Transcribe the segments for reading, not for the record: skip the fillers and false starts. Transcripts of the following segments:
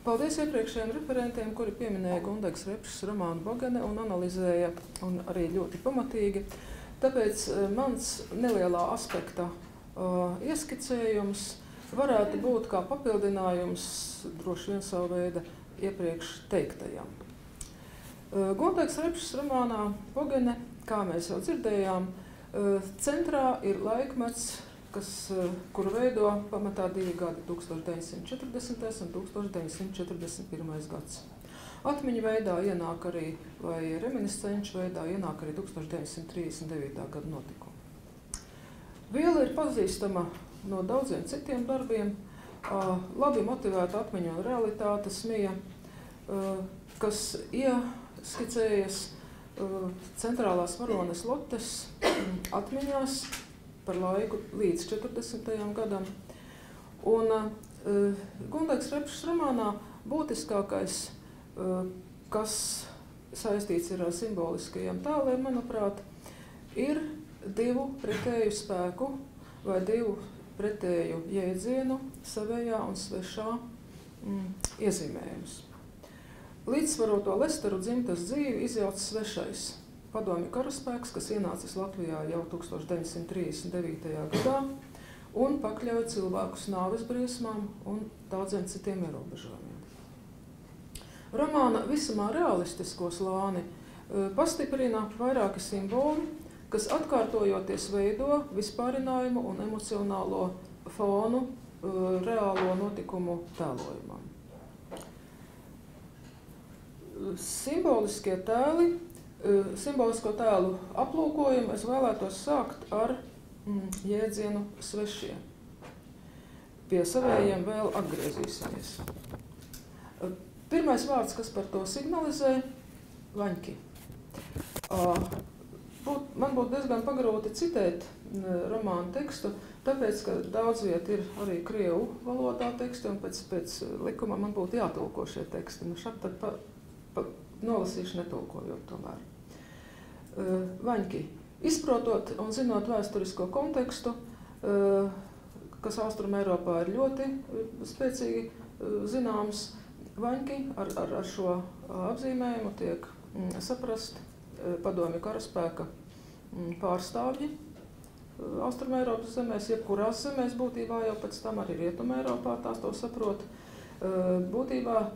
Paldies iepriekšējiem referentiem, kuri pieminēja Gundegas Repšas romānu Bogene un analizēja, un arī ļoti pamatīgi. Tāpēc mans nelielā aspekta ieskicējums varētu būt kā papildinājums droši vien savu veidu iepriekš teiktajam. Gundegas Repšas romānā Bogene, kā mēs jau dzirdējām, centrā ir laikmets, kuru veido pamatā divi gadi, 1940. un 1941. gads. Atmiņu veidā ienāk arī, vai reminiscenču veidā ienāk arī 1939. gada notikumi. Viela ir pazīstama no daudziem citiem darbiem, labi motivēta atmiņu un realitātes mija, kas ieskicējas centrālās varones Lotes atmiņās par laiku līdz 40. gadam. Un Gundegas Repšas romānā būtiskākais, kas saistīts ar simboliskajiem tēliem, manuprāt, ir divu pretēju spēku vai divu pretēju jēdzienu savējā un svešā iezīmējums. Līdzsvaroto Lesteru dzimtas dzīvi izjauc svešais padomju karaspēks, kas ienācis Latvijā jau 1939. gadā un pakļauj cilvēkus nāves briesmām un daudziem citiem ierobežojumiem. Romāna visumā realistisko slāni pastiprina vairāki simboli, kas atkārtojoties veido vispārinājumu un emocionālo fonu reālo notikumu tēlojumam. Simbolisko tēlu aplūkojumu es vēlētos sākt ar jēdzienu svešie. Pie savējiem vēl atgriezīsimies. Pirmais vārds, kas par to signalizē, vaņki. Man būtu diezgan pagrūti citēt romānu tekstu, tāpēc, ka daudz viet ir arī krievu valodā teksti, un pēc likuma man būtu jātulko šie teksti. Nu, šādi tad nolasīšu netulkojot tomēr. Vaņki. Izprotot un zinot vēsturisko kontekstu, kas Austruma Eiropā ir ļoti spēcīgi zināms, vaņki ar šo apzīmējumu tiek saprast padomju karaspēka pārstāvji Austruma Eiropas zemēs, jebkurās zemēs būtībā jau pēc tam arī Rietuma Eiropā tās to saprot, būtībā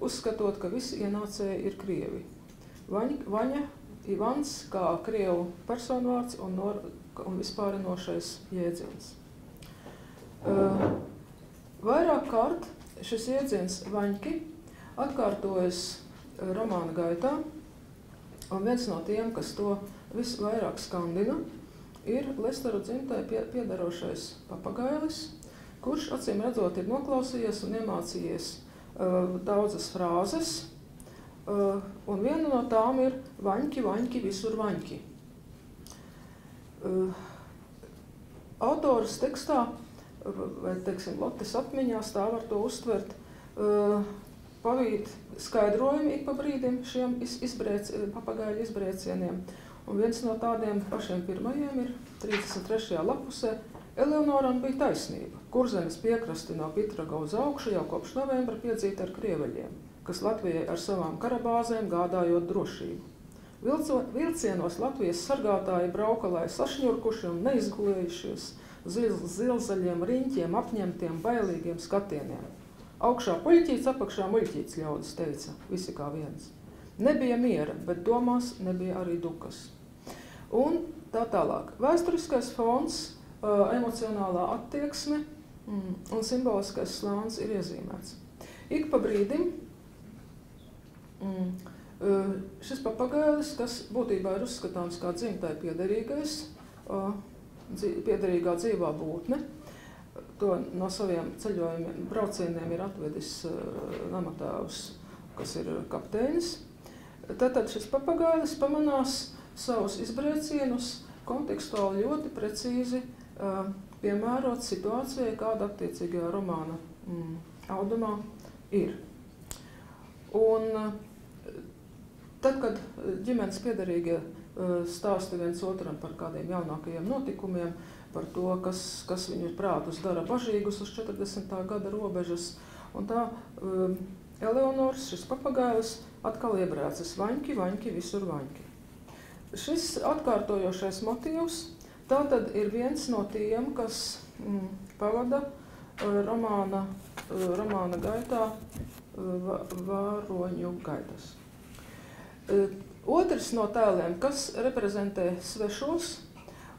uzskatot, ka visi ienācēji ir krievi. Vaņa, Ivans kā krievu personvārds un vispārinošais jēdziens. Vairāk kārt šis jēdziens vaņki atkārtojas romāna gaitā, un viens no tiem, kas to visvairāk skandina, ir Lesteru dzimtai piederošais papagailis, kurš acīm redzot ir noklausījies un iemācījies daudzas frāzes, un viena no tām ir vaņki, vaņki, visur vaņki. Autors tekstā, vai teiksim, Lotes atmiņās, tā var to uztvert, pavīd skaidrojumi ik pa brīdim šiem papagaiļu izbrēcieniem. Un viens no tādiem pašiem pirmajiem ir 33. lapusē. Eleonoram bija taisnība. Kurzemes piekrasti no Pitraga uz augšu jau kopš novembra piedzīta ar krieveļiem, kas Latvijai ar savām karabāzēm gādājot drošību. Vilcienos Latvijas sargātāji brauka, lai sašņurkuši un neizgulējušies zilzaļiem riņķiem, apņemtiem, bailīgiem skatieniem. Augšā puļķīts, apakšā muļķīts, ļaudis teica, visi kā viens. Nebija miera, bet domās nebija arī dukas. Un tā tālāk. Vēsturiskais fons, emocionālā attieksme un simboliskais slānis ir iezīmēts. Ik pa brīdim šis papagailis, kas būtībā ir uzskatāms kā dzimtai piederīgais, piederīgā dzīvā būtne, to no saviem ceļojumiem, braucieniem ir atvedis namatēvs, kas ir kapteinis. Tātad šis papagailis pamanās savus izbrēcienus kontekstuāli ļoti precīzi piemērot situācijai, kāda attiecīgajā romāna audumā ir. Un tad, kad ģimenes piederīgie stāsta viens otram par kādiem jaunākajiem notikumiem, par to, kas viņu prātus dara bažīgus uz 40. gada robežas, un tā Eleonors, šis papagailis, atkal iebrēcis vaņķi, vaņķi, visur vaņķi. Šis atkārtojošais motīvs tātad ir viens no tiem, kas pavada romāna gaitā Vāroņu gaitas. Otrs no tēliem, kas reprezentē svešos,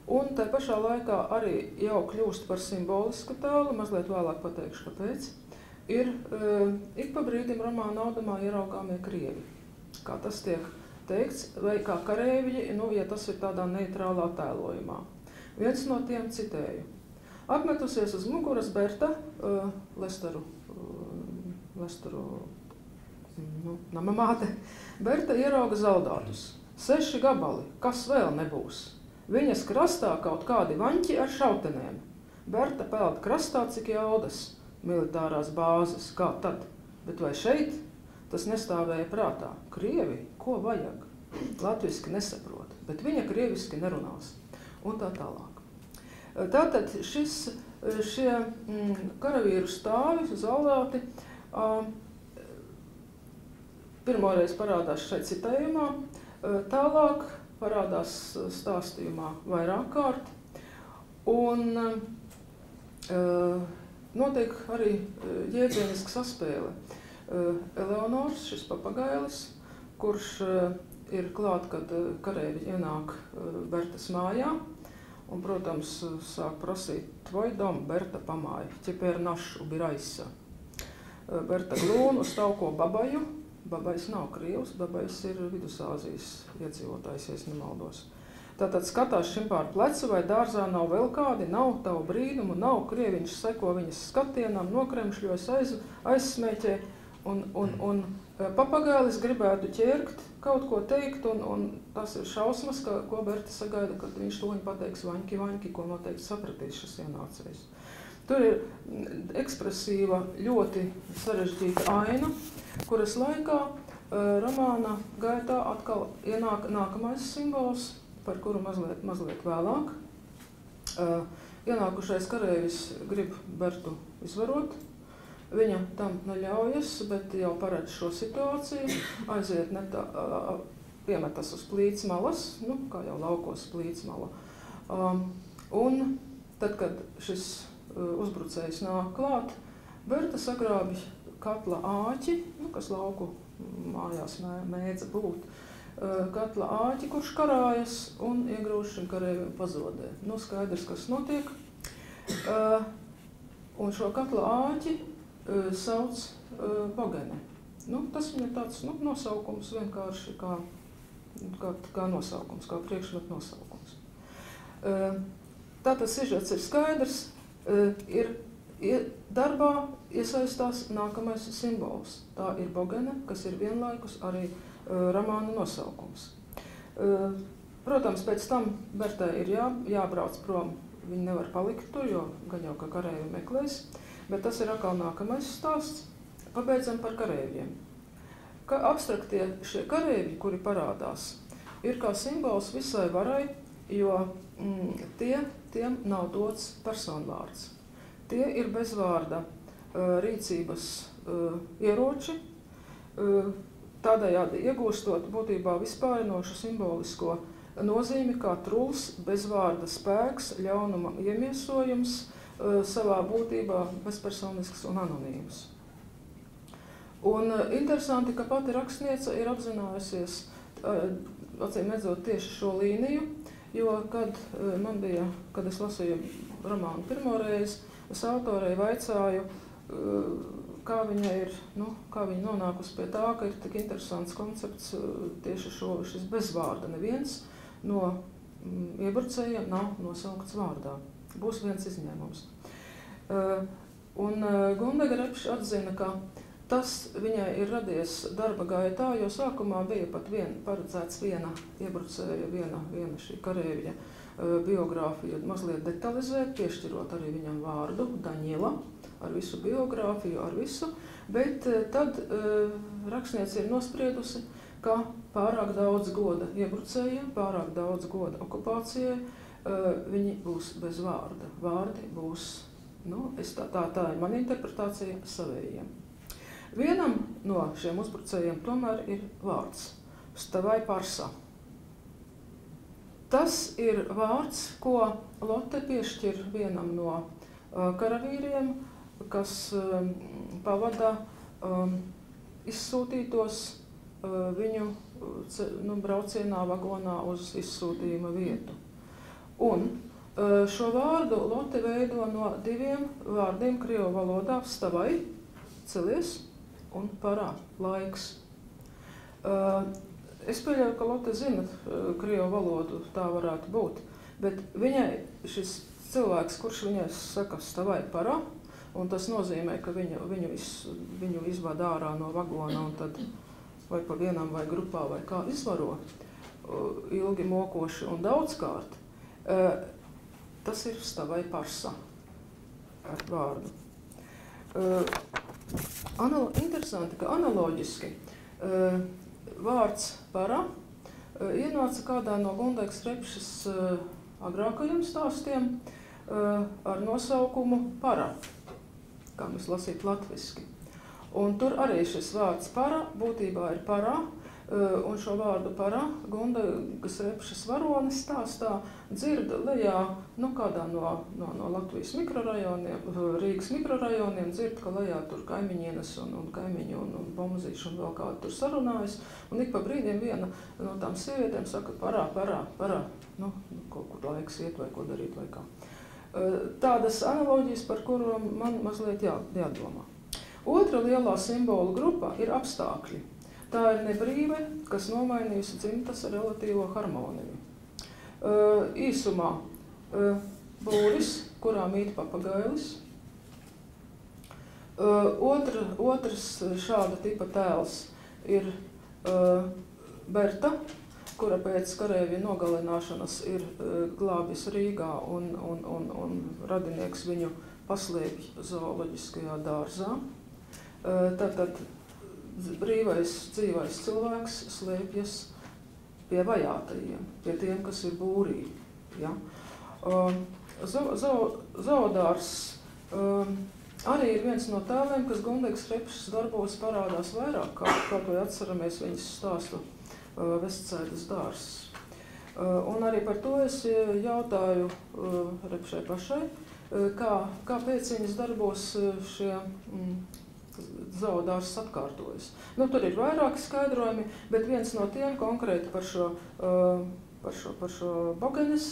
un tā pašā laikā arī jau kļūst par simbolisku tēlu, mazliet vēlāk pateikšu, kāpēc, ir ik pa brīdim romāna audumā ieraugāmie krievi. Kā tas tiek teikts, vai kā kareivji, ja tas ir tādā neitrālā tēlojumā. Viens no tiem citēju. Apmetusies uz muguras Berta, Lesteru nama māte, Berta ierauga zaldātus. 6 gabali, kas vēl nebūs. Viņas krastā kaut kādi vaņķi ar šautenēm. Berta peld krastā, cik jaudas. Militārās bāzes, kā tad? Bet vai šeit? Tas nestāvēja prātā. Krievi, ko vajag? Latviski nesaprot, bet viņa krieviski nerunās. Un tā tālāk. Tātad šie karavīru stāvi, zaldāti, pirmoreiz parādās šeit citējumā, tālāk parādās stāstījumā vairāk kārt, un notiek arī jēdzieniska saspēle. Eleonors, šis papagailis, kurš ir klāt, kad kareivi ienāk Bertas mājā, un, protams, sāk prasīt, tvoj dom, Berta pamāja, ķeper naš ubiraisa. Berta glūn uz tauko babaju. Babais nav krievs, babais ir Vidusāzijas iedzīvotājs, ja es nemaldos. Tātad skatās šim pār plecu, vai dārzā nav vēl kādi, nav tavu brīnumu, nav krieviņš seko viņas skatienam, nokremšļojas, aizsmēķē, un papagailis gribētu ķērkt, kaut ko teikt, un tas ir šausmas, ko Berta sagaida, kad viņš to viņa pateiks vaņķi, vaņķi, ko noteikti sapratīs šis ienācējs. Tur ir ekspresīva, ļoti sarežģīta aina, kuras laikā romāna gaitā atkal ienāk nākamais simbols, par kuru mazliet vēlāk. Ienākušais kareivis grib Bertu izvarot. Viņa tam neļaujas, bet jau paredz šo situāciju, aiziet piemetas uz plīts malas, kā jau laukos plīts mala. Un tad, kad šis uzbrucējs nāk klāt, Berta sagrābi katla āķi, kas lauku mājās mēdza būt, katla āķi, kurš karājas un iegrūž šim kareivim pazodē. Skaidrs, kas notiek. Un šo katla āķi sauc Bogene. Tas viņam ir tāds nosaukums vienkārši kā nosaukums, kā priekšmet nosaukums. Tātad sižets ir skaidrs, darbā iesaistās nākamais simbols. Tā ir Bogene, kas ir vienlaikus arī romāna nosaukums. Protams, pēc tam Bertai ir jābrauc prom, viņi nevar palikt tur, jo gan jau, ka kareivi meklēs, bet tas ir atkal nākamais stāsts. Pabeidzam par kareiviem. Abstraktie šie kareivi, kuri parādās, ir kā simbols visai varai, jo tiem nav dots personvārds. Tie ir bezvārda rīcības ieroči, tādējādi iegūstot būtībā vispārinošu simbolisko nozīmi kā truls, bezvārda spēks, ļaunuma iemiesojums, savā būtībā bezpersonisks un anonīms. Un interesanti, ka pati rakstniece ir apzinājusies, acīm redzot tieši šo līniju, jo kad es lasīju romānu pirmoreiz, es autorei vaicāju, kā viņa nonākusi pie tā, ka ir tik interesants koncepts tieši šis bezvārda. Neviens no iebrucējiem nav nosaukts vārdā. Būs viens izņēmums. Un Gundega Repša atzina, ka tas viņai ir radies darba gaitā, jo sākumā bija pat paredzēts viena iebrucēja, viena šī kareivja biogrāfiju mazliet detalizēt, piešķirot arī viņam vārdu Daņila, ar visu biogrāfiju, ar visu, bet tad rakstniece ir nospriedusi, ka pārāk daudz goda iebrucējiem, pārāk daudz goda okupācijai, viņi būs bez vārda. Vārdi būs, tā ir mana interpretācija, savējiem. Vienam no šiem uzbrucējiem tomēr ir vārds Vstavai Parsa. Tas ir vārds, ko Lotte piešķir vienam no karavīriem, kas pavada izsūtītos viņu braucienā vagonā uz izsūtījuma vietu. Un šo vārdu Lotte veido no 2 vārdiem krievu valodā Vstavai, celies, un Parā, laiks. Es pieļauju, ka Lotte zina krievu valodu, tā varētu būt, bet viņai šis cilvēks, kurš viņai saka Vstavai Parā, un tas nozīmē, ka viņu izvada ārā no vagona un tad vai pa vienam vai grupā vai kā izvaro ilgi mokoši un daudzkārt. Tas ir Vstavai Parsa ar vārdu. Interesanti, ka analoģiski vārds Parā ienāca kādā no Gundeks Repšas agrākajiem stāstiem ar nosaukumu Para, kā mēs lasīt latviski. Un tur arī šis vārds Para būtībā ir Parā, un šo vārdu Parā Gundegas Repšas varonis stāstā dzird lejā, kādā no Latvijas mikrorajoniem, Rīgas mikrorajoniem, dzird, ka lejā tur kaimiņienes un kaimiņu un bomzīši un vēl kādi tur sarunājas, un ik pa brīdiem viena no tām sievietēm saka Parā, Parā, Parā, kaut kur laiks iet vai ko darīt vai kā. Tādas analoģijas, par kurām man mazliet jādomā. Otra lielā simbolu grupa ir apstākļi. Tā ir nebrīve, kas nomainījusi dzimtas relatīvo harmoniju. Īsumā būris, kurā mīt papagailis. Otrs šāda tipa tēls ir Berta, kura pēc kareivju nogalināšanas ir glābis Rīgā un radinieks viņu paslēpj zooloģiskajā dārzā. Tātad brīvais, dzīvais cilvēks slēpjas pie vajātajiem, pie tiem, kas ir būrī. Ja? Zoodārs arī ir viens no tēliem, kas Gundegas Repšas darbos parādās vairāk, kā to atceramies viņas stāstu Vestsaidas dārzs. Un arī par to es jautāju Repšai pašai, kāpēc viņas darbos šie zoodārs atkārtojas. Tur ir vairāki skaidrojumi, bet viens no tiem konkrēti par šo Bogenes,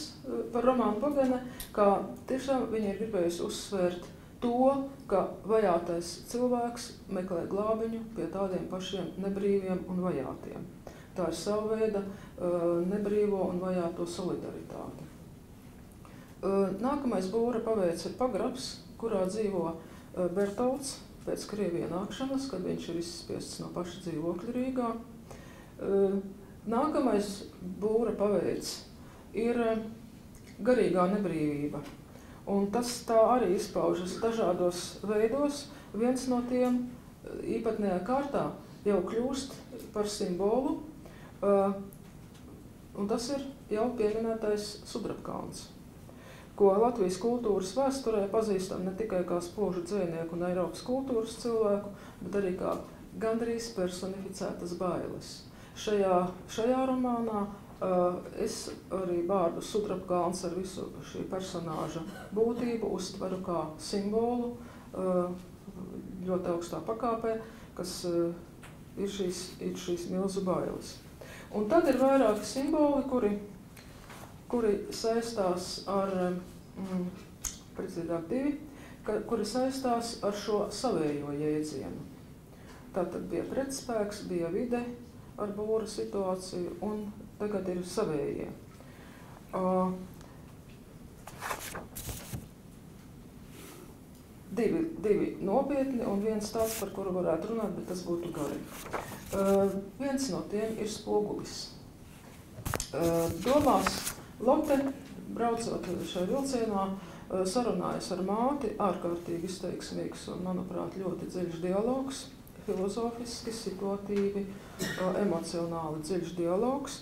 par romānu Bogene, kā tiešām viņa ir gribējusi uzsvērt to, ka vajātais cilvēks meklē glābiņu pie tādiem pašiem nebrīviem un vajātiem. Tā ir sava veida nebrīvo un vajāto solidaritāti. Nākamais būra paveids ir pagrabs, kurā dzīvo Bertolds, pēc krievu ienākšanas, kad viņš ir izspiests no paša dzīvokļa Rīgā. Nākamais būra paveids ir garīgā nebrīvība. Un tas tā arī izpaužas dažādos veidos. Viens no tiem īpatnējā kārtā jau kļūst par simbolu, un tas ir jau pieminētais Sudrabkalns, ko Latvijas kultūras vēsturē pazīstam ne tikai kā spožu dzejnieku un Eiropas kultūras cilvēku, bet arī kā gandrīz personificētas bailes. Šajā romānā es arī vārdu Sudrabkalns ar visu šī personāža būtību uztveru kā simbolu ļoti augstā pakāpē, kas ir šīs milzu bailes. Un tad ir vairāki simboli, kuri saistās ar, precīzāk 2, kuri saistās ar šo savējo jēdzienu. Tātad bija pretspēks, bija vide ar būra situāciju, un tagad ir savējie. Divi nopietni un viens tāds, par kuru varētu runāt, bet tas būtu gari. Viens no tiem ir spogulis. Domās Lotte, braucot šai vilcienā, sarunājas ar māti, ārkārtīgi izteiksmīgs un, manuprāt, ļoti dziļš dialogs, filozofiski, situatīvi, emocionāli dziļš dialogs,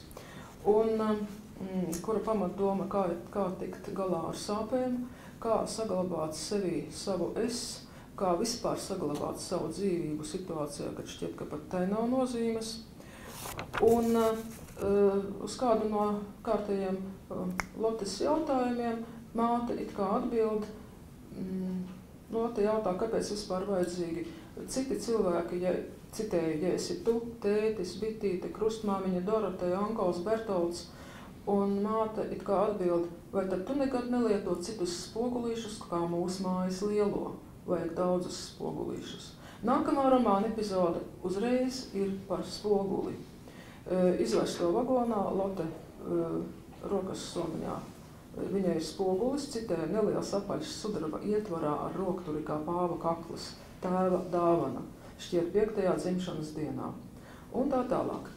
un kura pamatdoma, kā tikt galā ar sāpēm, kā saglabāt sevī savu es, kā vispār saglabāt savu dzīvību situācijā, kad šķiet, ka pat tai nav nozīmes. Un uz kādu no kārtējiem Lotes jautājumiem māte it kā atbild. Lote jautā, kāpēc vispār vajadzīgi citi cilvēki, citēju, ja esi tu, tētis, bitīte, krustmāmiņa Doroteja, onkols Bertolds, un māte it kā atbild, vai tad tu nekad nelieto citus spogulīšus, kā mūsu mājas lielo, vajag daudzus spogulīšus. Nākamā romāna epizode uzreiz ir par spoguli. Izvērsto vagonā, Lote rokas somiņā. Viņai ir spogulis, citēja neliels apaļš sudraba ietvarā ar rokturi kā pāva kakls, tēva dāvana, šķiet 5. dzimšanas dienā. Un tā tālāk.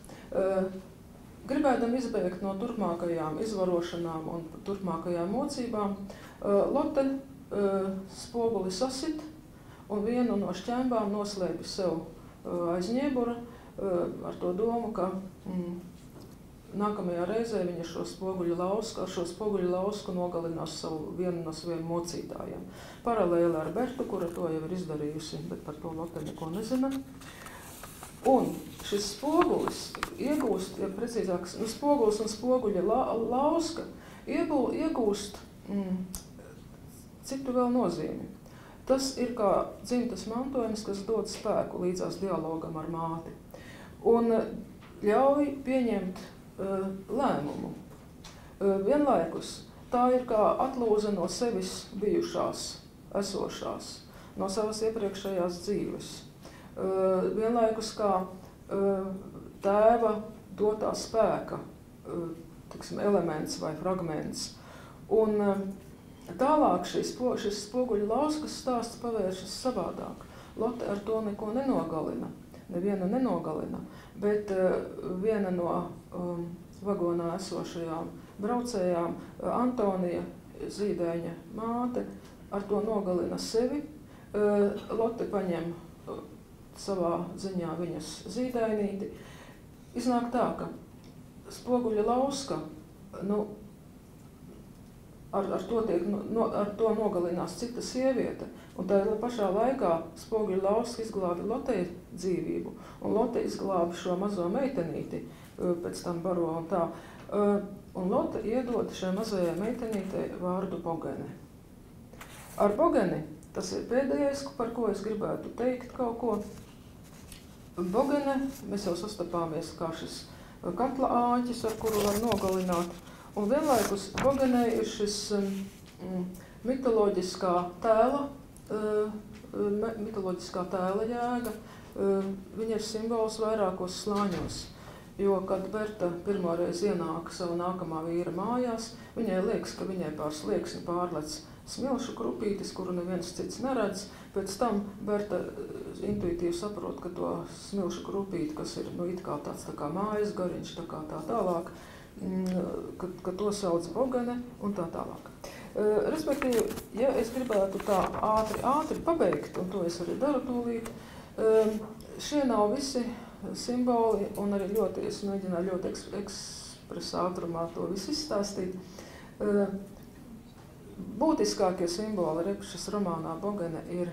Gribēdam izbēgt no turpmākajām izvarošanām un turpmākajām mocībām, Lote spoguli sasit un vienu no šķembām noslēpi sev aiz ņiebura ar to domu, ka nākamajā reizē viņa ar šo spoguļu lausku nogalinās vienu no saviem mocītājiem. Paralēli ar Bertu, kura to jau ir izdarījusi, bet par to Lote neko nezina. Un šis spogulis iegūst, ja precīzāk, spogulis un spoguļa lauska iegūst citu vēl nozīmi. Tas ir kā dzimtas mantojums, kas dod spēku līdzās dialogam ar māti un ļauj pieņemt lēmumu. Vienlaikus tā ir kā atlūze no sevis bijušās, esošās, no savas iepriekšējās dzīves. Vienlaikus kā tēva dotā spēka elements vai fragments. Un tālāk šis spoguļu lauskas stāsts pavēršas savādāk. Lote ar to neko nenogalina, nevienu nenogalina, bet viena no vagonā esošajām braucējām, Antonija Zīdaiņa māte, ar to nogalina sevi. Lote paņem savā ziņā viņas zīdainīti. Iznāk tā, ka spoguļa lauska, ar to nogalinās cita sieviete, un tā pašā laikā spoguļa lauska izglābi Lotei dzīvību, un Lote izglābi šo mazo meitenīti, pēc tam baro un tā. Un Lote iedod šai mazajai meitenītei vārdu Bogene. Ar Bogeni, tas ir pēdējais, par ko es gribētu teikt kaut ko. Bogene, mēs jau sastapāmies kā šis katla āķis, ar kuru var nogalināt. Un vienlaikus Bogenei ir šis mitoloģiskā tēla jēga. Viņa ir simbols vairākos slāņos, jo, kad Berta pirmoreiz ienāk savu nākamā vīra mājās, viņai liekas, ka viņai pār slieksni pārlec smilšu krupītis, kuru neviens cits neredz. Pēc tam Berta intuitīvi saprot, ka to smilšu krupīti, kas ir it kā tāds tā kā mājas gariņš, tā kā tā tālāk, ka to sauc Bogene un tā tālāk. Respektīvi, ja es gribētu tā ātri pabeigt, un to es arī daru tūlīt, šie nav visi simboli, un arī es mēģināju ļoti ekspresa ātrumā to visu izstāstīt. Būtiskākie simboli Repšas romānā Bogene ir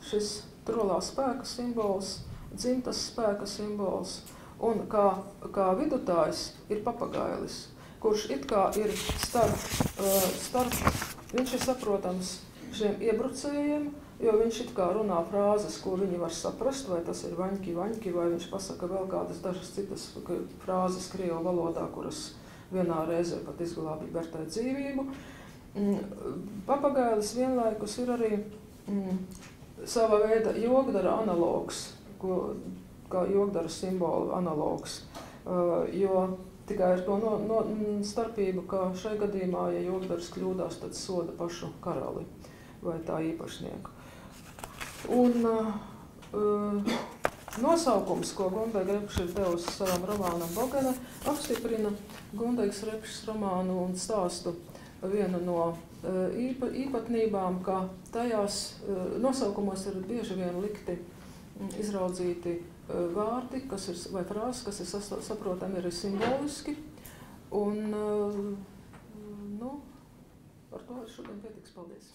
šis trolā spēka simbols, dzimtas spēka simbols, un kā vidutājs ir papagailis, kurš it kā ir starp, viņš ir saprotams šiem iebrucējiem, jo viņš it kā runā frāzes, ko viņi var saprast, vai tas ir vaņki, vai viņš pasaka vēl kādas dažas citas frāzes krievu valodā, kuras vienā reizē pat izglābja Bertai dzīvību. Papagailis vienlaikus ir arī sava veida jogdara analogs, kā jogdara simbolu analogs, jo tikai ar to starpību, ka šai gadījumā, ja jogdars kļūdās, tad soda pašu karali vai tā īpašnieku. Un nosaukums, ko Gundega Repša ir devusi savam romānam Bogene, apstiprina Gundegas Repšas romānu un stāstu vienu no īpatnībām, ka tajās nosaukumos ir bieži vien likti izraudzīti vārdi, vai frāzes, kas ir saprotami arī simboliski, un ar to šodien pietiks. Paldies!